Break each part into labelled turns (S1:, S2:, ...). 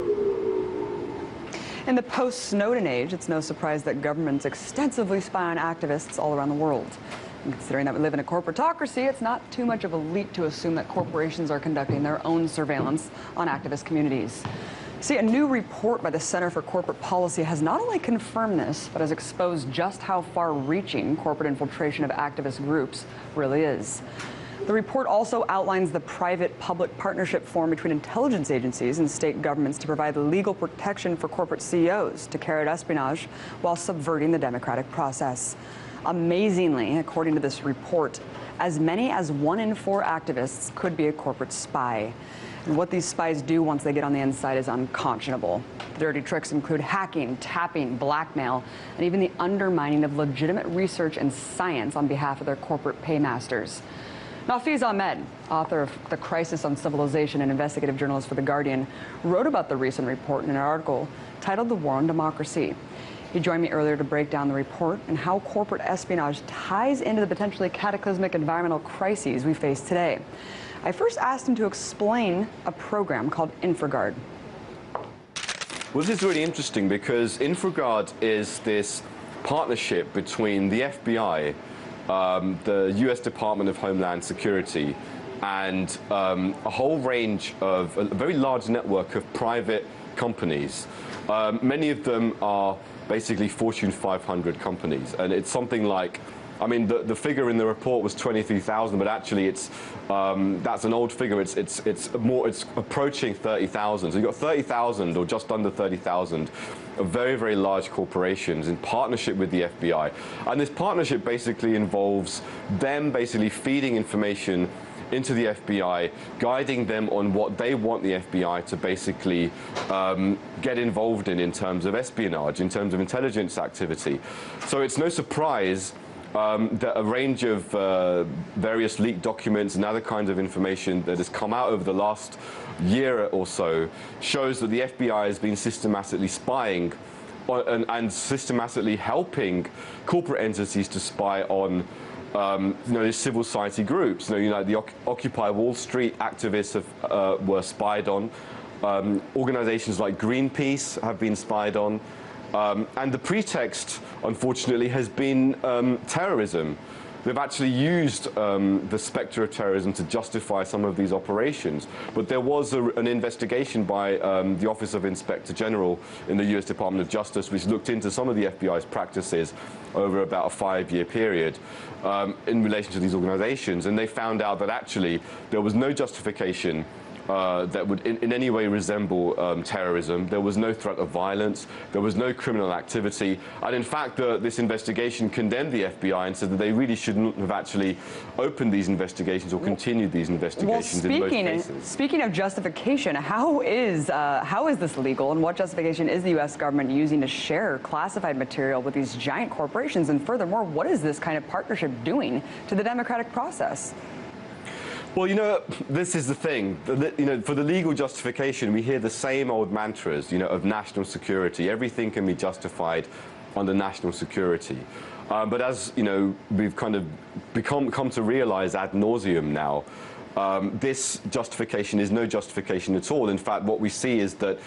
S1: In the post-Snowden age, it's no surprise that governments extensively spy on activists all around the world. And considering that we live in a corporatocracy, it's not too much of a leap to assume that corporations are conducting their own surveillance on activist communities. See, a new report by the Center for Corporate Policy has not only confirmed this, but has exposed just how far-reaching corporate infiltration of activist groups really is. The report also outlines the private-public partnership formed between intelligence agencies and state governments to provide legal protection for corporate CEOs to carry out espionage while subverting the democratic process. Amazingly, according to this report, as many as 1 in 4 activists could be a corporate spy. And what these spies do once they get on the inside is unconscionable. The dirty tricks include hacking, tapping, blackmail, and even the undermining of legitimate research and science on behalf of their corporate paymasters. Nafeez Ahmed, author of The Crisis on Civilization and investigative journalist for The Guardian, wrote about the recent report in an article titled The War on Democracy. He joined me earlier to break down the report and how corporate espionage ties into the potentially cataclysmic environmental crises we face today. I first asked him to explain a program called InfraGard.
S2: Well, this is really interesting because InfraGard is this partnership between the FBI, the US Department of Homeland Security, and a whole range of a very large network of private companies. Many of them are basically Fortune 500 companies, and it's something like, I mean, the figure in the report was 23,000, but actually it's that's an old figure. It's approaching 30,000. So you've got 30,000 or just under 30,000 of very, very large corporations in partnership with the FBI. And this partnership basically involves them basically feeding information into the FBI, guiding them on what they want the FBI to basically get involved in terms of espionage, in terms of intelligence activity. So it's no surprise that a range of various leaked documents and other kinds of information that has come out over the last year or so shows that the FBI has been systematically spying and systematically helping corporate entities to spy on these civil society groups. The Occupy Wall Street activists were spied on. Organizations like Greenpeace have been spied on. And the pretext, unfortunately, has been terrorism. They've actually used the spectre of terrorism to justify some of these operations. But there was an investigation by the Office of Inspector General in the US Department of Justice, which looked into some of the FBI's practices over about a 5-year period in relation to these organizations. And they found out that actually there was no justification that would in any way resemble terrorism. There was no threat of violence. There was no criminal activity. And in fact, this investigation condemned the FBI and said that they really shouldn't have actually opened these investigations or continued these investigations in most cases.
S1: Speaking of justification, how is this legal, and what justification is the U.S. government using to share classified material with these giant corporations? And furthermore, what is this kind of partnership doing to the democratic process?
S2: Well, this is the thing. For the legal justification, we hear the same old mantras, of national security. Everything can be justified under national security. But as, we've kind of come to realize ad nauseum now, this justification is no justification at all. In fact, what we see is that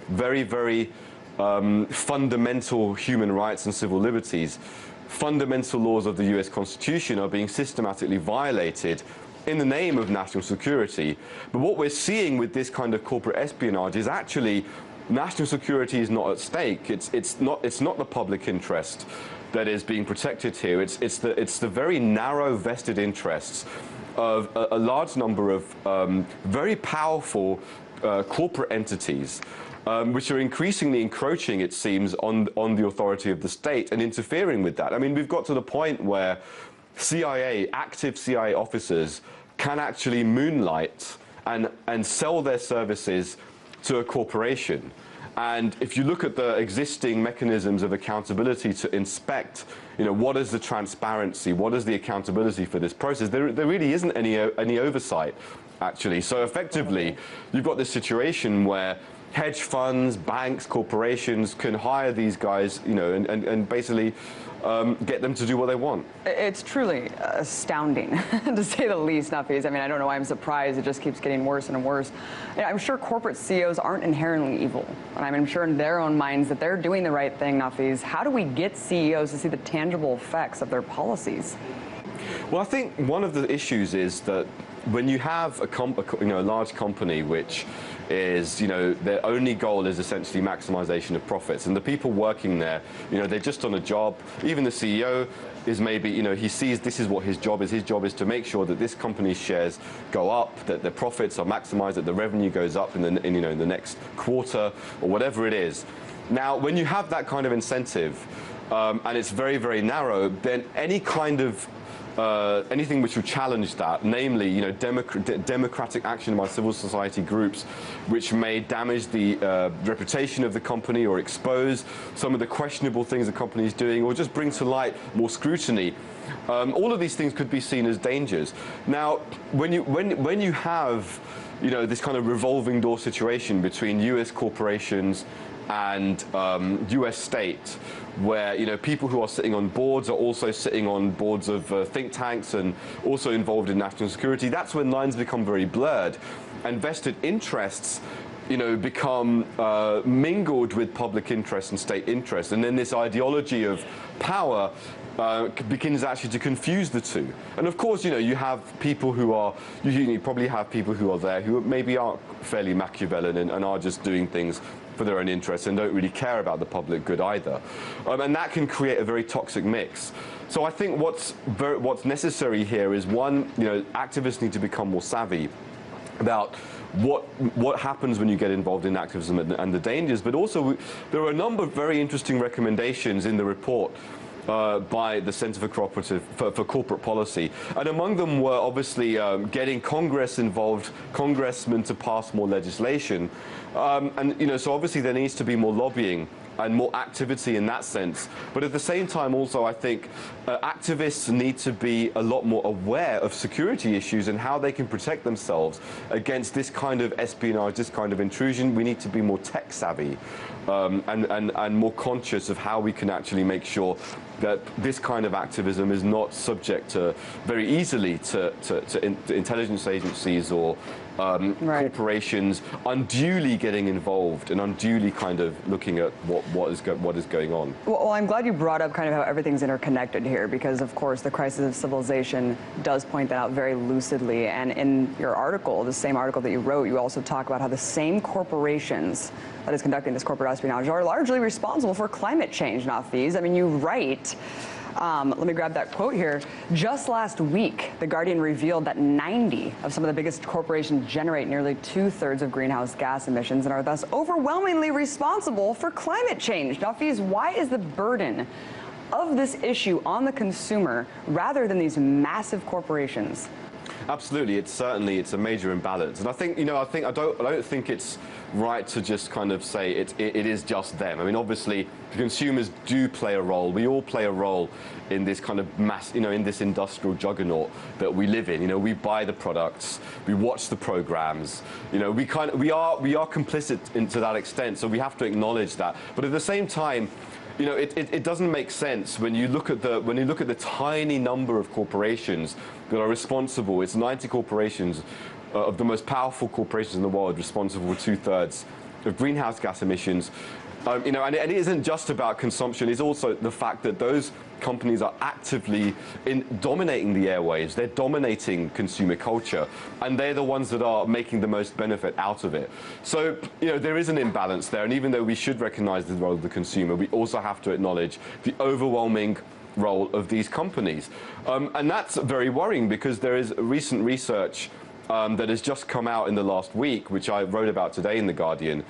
S2: very, very fundamental human rights and civil liberties, fundamental laws of the US Constitution are being systematically violated in the name of national security. But what we're seeing with this kind of corporate espionage is actually national security is not at stake. It's not the public interest that is being protected here. It's the very narrow vested interests of a large number of very powerful corporate entities, which are increasingly encroaching, it seems, on the authority of the state and interfering with that. I mean, we've got to the point where active CIA officers can actually moonlight and sell their services to a corporation. And if you look at the existing mechanisms of accountability to inspect, what is the transparency, what is the accountability for this process, there really isn't any oversight, actually. So effectively, you've got this situation where hedge funds, banks, corporations can hire these guys, you know, and basically get them to do what they want.
S1: It's truly astounding, to say the least, Nafeez. I mean, I don't know why I'm surprised. It just keeps getting worse and worse. I'm sure corporate CEOs aren't inherently evil, and I'm sure in their own minds that they're doing the right thing, Nafeez. How do we get CEOs to see the tangible effects of their policies?
S2: Well, I think one of the issues is that when you have a large company which is, you know, their only goal is essentially maximization of profits, and the people working there, you know, they're just on a job. Even the CEO is maybe, you know, he sees this is what his job is. His job is to make sure that this company's shares go up, that the profits are maximized, that the revenue goes up in the next quarter or whatever it is. Now, when you have that kind of incentive, and it's very, very narrow, then any kind of anything which will challenge that, namely, you know, democratic action by civil society groups, which may damage the reputation of the company or expose some of the questionable things the company is doing, or just bring to light more scrutiny. All of these things could be seen as dangers. Now, when you have, you know, this kind of revolving door situation between U.S. corporations and U.S. state, where, you know, people who are sitting on boards are also sitting on boards of think tanks and also involved in national security, that's when lines become very blurred, and vested interests, you know, become mingled with public interest and state interest, and then this ideology of power begins actually to confuse the two. And of course, you know, you have people who are, you probably have people who are there who maybe are fairly Machiavellian and are just doing things for their own interests and don't really care about the public good either. And that can create a very toxic mix. So I think what's necessary here is, one, you know, activists need to become more savvy about what happens when you get involved in activism and the dangers, but also there are a number of very interesting recommendations in the report by the Center for Corporate Policy. And among them were obviously getting Congress involved, congressmen to pass more legislation. And, you know, so obviously there needs to be more lobbying and more activity in that sense. But at the same time also, I think activists need to be a lot more aware of security issues and how they can protect themselves against this kind of espionage, this kind of intrusion. We need to be more tech savvy and more conscious of how we can actually make sure that this kind of activism is not subject to very easily to intelligence agencies or corporations unduly getting involved and unduly kind of looking at what is going on.
S1: Well, I'm glad you brought up kind of how everything's interconnected here, because of course the crisis of civilization does point that out very lucidly. And in your article, the same article that you wrote, you also talk about how the same corporations that is conducting this corporate espionage are largely responsible for climate change, Nafeez. I mean, you write, let me grab that quote here. Just last week, The Guardian revealed that 90 of some of the biggest corporations generate nearly 2/3 of greenhouse gas emissions and are thus overwhelmingly responsible for climate change. Nafeez, why is the burden of this issue on the consumer rather than these massive corporations?
S2: Absolutely, it's a major imbalance, and I think, you know, I don't think it's right to just kind of say it is just them. I mean, obviously, the consumers do play a role. We all play a role in this kind of in this industrial juggernaut that we live in. You know, we buy the products, we watch the programs. You know, we are complicit to that extent. So we have to acknowledge that. But at the same time, you know, it doesn't make sense when you look at the tiny number of corporations that are responsible. It's 90 corporations of the most powerful corporations in the world responsible for 2/3 of greenhouse gas emissions. You know, and it isn't just about consumption. It's also the fact that those companies are actively dominating the airwaves. They're dominating consumer culture, and they're the ones that are making the most benefit out of it. So, you know, there is an imbalance there, and even though we should recognize the role of the consumer, we also have to acknowledge the overwhelming role of these companies. And that's very worrying, because there is recent research that has just come out in the last week, which I wrote about today in The Guardian,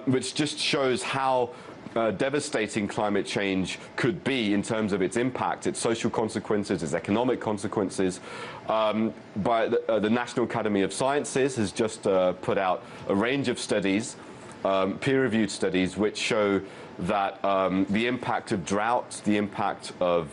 S2: which just shows how devastating climate change could be in terms of its impact, its social consequences, its economic consequences. By the National Academy of Sciences has just put out a range of studies, peer-reviewed studies, which show that the impact of drought, the impact of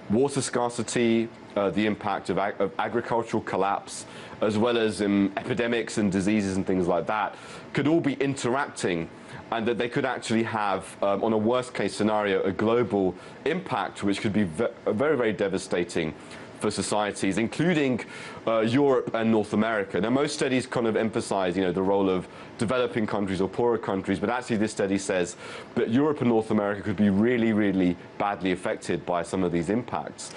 S2: water scarcity, the impact of agricultural collapse, as well as epidemics and diseases and things like that, could all be interacting, and that they could actually have, on a worst-case scenario, a global impact which could be very, very devastating for societies, including Europe and North America. Now, most studies kind of emphasize, the role of developing countries or poorer countries, but actually this study says that Europe and North America could be really, really badly affected by some of these impacts.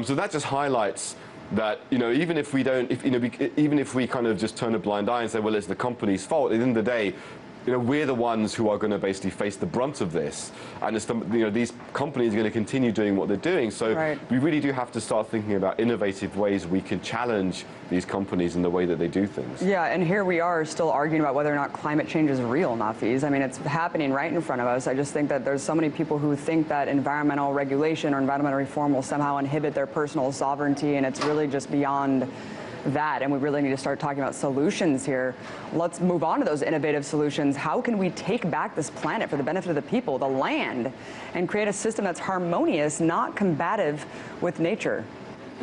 S2: So that just highlights that, even if we don't, even if we kind of just turn a blind eye and say, well, it's the company's fault, at the end of the day, we're the ones who are going to basically face the brunt of this, and it's these companies are going to continue doing what they're doing. So we really do have to start thinking about innovative ways we can challenge these companies in the way that they do things.
S1: Yeah, and here we are still arguing about whether or not climate change is real, Nafeez. I mean, it's happening right in front of us. I just think that there's so many people who think that environmental regulation or environmental reform will somehow inhibit their personal sovereignty, and it's really just beyond that, and we really need to start talking about solutions here. Let's move on to those innovative solutions. How can we take back this planet for the benefit of the people, the land, and create a system that's harmonious, not combative with nature?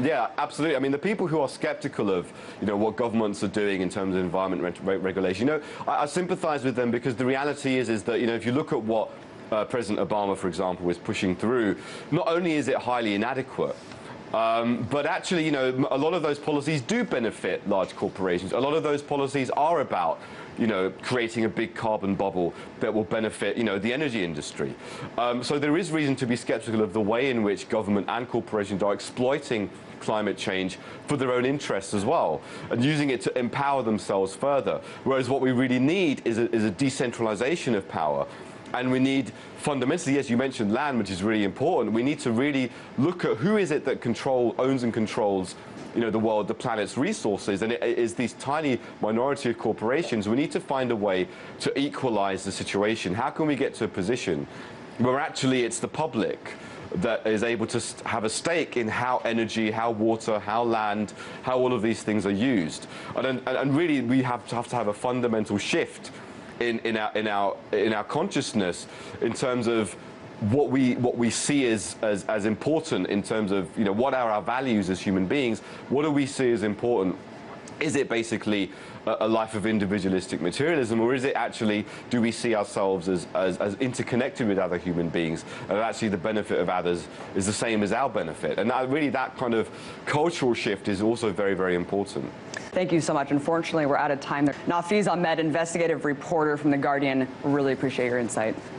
S2: Yeah, absolutely. I mean, the people who are skeptical of, what governments are doing in terms of environment regulation, I sympathize with them, because the reality is that, if you look at what President Obama, for example, is pushing through, not only is it highly inadequate, but actually, a lot of those policies do benefit large corporations. A lot of those policies are about, creating a big carbon bubble that will benefit, the energy industry. So there is reason to be skeptical of the way in which government and corporations are exploiting climate change for their own interests as well, and using it to empower themselves further. Whereas what we really need is a decentralization of power. And we need, fundamentally, yes, you mentioned land, which is really important. We need to really look at who is it that owns and controls, the world, the planet's resources, and it is these tiny minority of corporations. We need to find a way to equalize the situation. How can we get to a position where actually it's the public that is able to have a stake in how energy, how water, how land, how all of these things are used? And really, we have to have a fundamental shift in our consciousness in terms of what we see as important, in terms of what are our values as human beings. What do we see as important? Is it basically a life of individualistic materialism, or is it actually, do we see ourselves as interconnected with other human beings, and actually the benefit of others is the same as our benefit? And really that kind of cultural shift is also very, very important.
S1: Thank you so much. Unfortunately, we're out of time there. Nafeez Ahmed, investigative reporter from The Guardian. Really appreciate your insight.